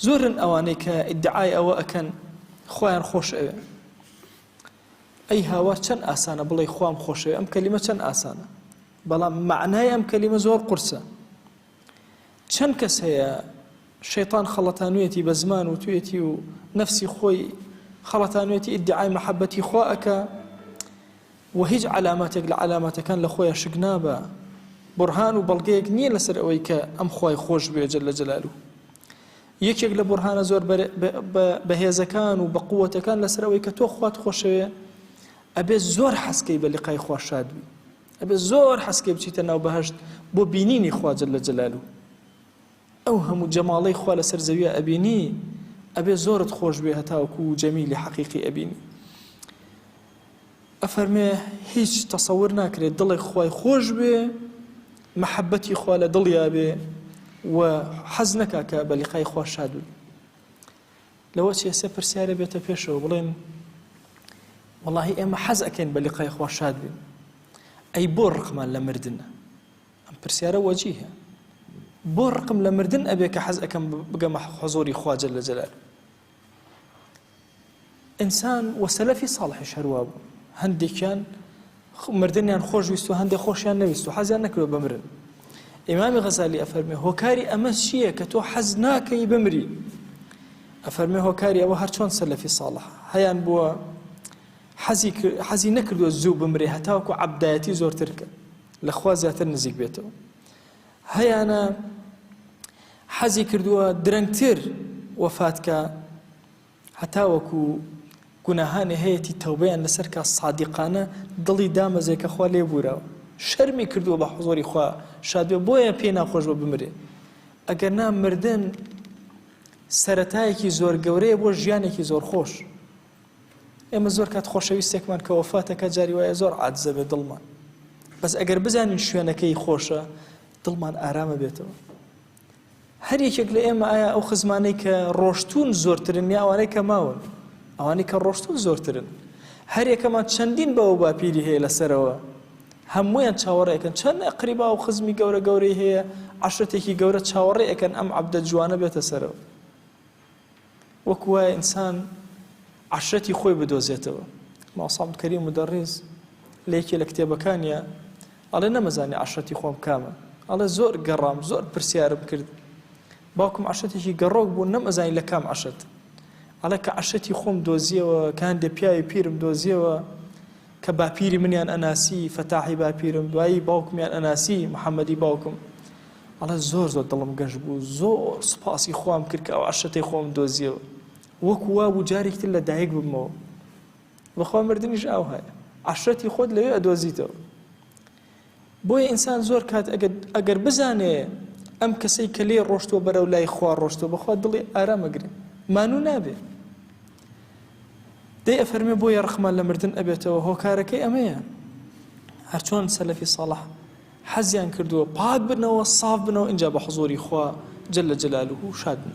زۆرن ئەوانەی کە ئیدعای ئەوە ئەکەن خۆیان خۆش ئەوێ. ئەی هاوار چەند ئاسانە بڵێ خۆم خۆشەوێ، ئەم کەلیمە چەند ئاسانە، بەڵام معنای ئەم کەلیمە زۆر قورسە. چەند کەس هەیە شەیطان خەڵەتانوێتی بە زمان و توێتی و نەفسی خۆی خەڵەتانوێتی ئیدعای مەحەبەتی خوا ئەکە و هیچ علاماتێک لە علاماتەکان لە خۆیان شک نابە، بورهان و بەڵگەیەک نییە لەسەر ئەوەی کە ئەم خوای خۆش بێ جەل جەلالوه. یەکێک لە بورهانە زۆر بەهێزەکان و بە قووەتەکان لەسەر ئەوەی کە تۆ خوات خۆشەوێ ئەبێ زۆر حەسکەی بە لیقای خوا شاد بی، ئەبێ زۆر حەسکەی بچیتە ناو بەهەشت بۆ بینینی خوا جەل جەلالوه. ئەو هەموو جەماڵەی خوا لەسەر زەویە ئەبینی، ئەبێ زۆرت خۆش بێ هەتاوەکو جەمیلی حەقیقی ئەبینی. ئەفەرمێ هیچ تەسەور ناکرێت دڵی خوای خۆش بێ، محەبەتی خوا لە دڵیا بێ و حەز نەکا کە بە لیقای خوا شاد بی. لەوە چێسە پرسیارە بێتە پێشەوە بڵێن وەڵاهی ئێمە حەز ئەکەین بە لیقای خوا شاد بین، ئەی بۆ ڕقمان لە مردنە؟ ئەم پرسیارە وەجیهە. بۆ ڕقم لە مردن ئەبێ کە حەز ئەکەم بگەمە حوزوری خوا جەل جەلاله. ئینسان و سەلەفی ساڵحیش هەروە بوو، هەندێکیان مردنیان خۆش ویست و هەندێک خۆشیان نەویست و حەزیان نەکردووە بمرن. ئیمامی غەزالی ئەفەرمێ هۆکاری ئەمە چییە کە تۆ حەز ناکەی بمری؟ ئەفەرمێ هۆکاری ئەوە هەر چۆن سەلەفی ساڵح هەیان بووە حەزی نەکردووە زوو بمرێ هەتاوەکو عەبدایەتی زۆرتر کە لە خوا زیاتر نزیک بێتەوە. هەیانە حەزی کردووە درەنگتر وەفاتکە هەتاوەکو گوناهانی هەیەی تەوبەیان لەسەر کە سادیقانە دڵی دامەزێ کە خوا لێ بوورەوە، شەرمی کردووە بە حوزوری خوا شاد بێ، بۆیە پێی ناخۆش بە بمرێ. ئەگەر نا مردن سەرەتایەکی زۆر گەورەیە بۆ ژیانێکی زۆر خۆش. ئێمە زۆر کات خۆشەویستێکمان کە وەفاتەکە جاری وایە زۆر عاجزە بێ دڵمان، بەس ئەگەر بزانین شوێنەکەی خۆشە دڵمان ئارامە بێتەوە. هەر یەکێک لە ئێمە ئایا ئەو خزمانەی کە ڕۆشتون زۆرترن یا ئەوانەی کە ماون؟ ئەوانەی کە ڕۆشتون زۆرترن. هەر یەکەمان چەندین بەوە باپیری هەیە لەسەرەوە، هەموویان چاوەڕێ ئەکەن. چەند ئەقریبا و خزمی گەورە گەورەی هەیە، عەشرەتێکی گەورە چاوەڕێ ئەکەن ئەم عەبدە جوانە بێتە سەرەوە. وەکو وایە ئینسان عەشرەتی خۆی بدۆزێتەوە. ماوەسام کەریم مدەڕیز لە یەکێ لە کتێبەکانیە ئەڵێ نەمەزانی عەشرەتی خۆم کامە، ئەڵێ زۆر گەڕام، زۆر پرسیارم کرد، باوکم عەشرەتێکی گەڕۆک بوو نەمەزانی لە کام عەشرەت. ئەڵێ کە عەشرەتی خۆم دۆزیەوە، کە هەندێک پیاوی پیرم دۆزیەوە کە باپیری منیان ئەناسی، فەتاحی باپیرم، دوایی باوکمیان ئەناسی، محەممەدی باوکم. ئەڵێ زۆر دڵم گەشت بوو، زۆر سوپاسی خۆم کرد کە ئەو عەشرەتەی خۆم دۆزیەوە، وەکو وا بوو جارێکتر لە دایک ببمەوە. بەخوا مردنیش ئەو هەیە، عەشرەتی خۆت لەوێ ئەدۆزیتەوە. بۆیە ئینسان زۆر کات ئەگەر بزانێ ئەم کەسەی کە لێ ڕۆشتووە بەرەو لای خوا ڕۆشتووە، بەخوا دڵی ئارامەگرێ، مانوو نابێ. دەی ئەفەرمێ بۆیە ڕقمان لە مردن ئەبێتەوە. هۆکارەکەی ئەمەیە، هەرچۆن سەلەفی ساڵح حەزیان کردووە پاک بنەوە، ساف بنەوە، اینجا بە حوزوری خوا جەل جەلالوه شاد بن.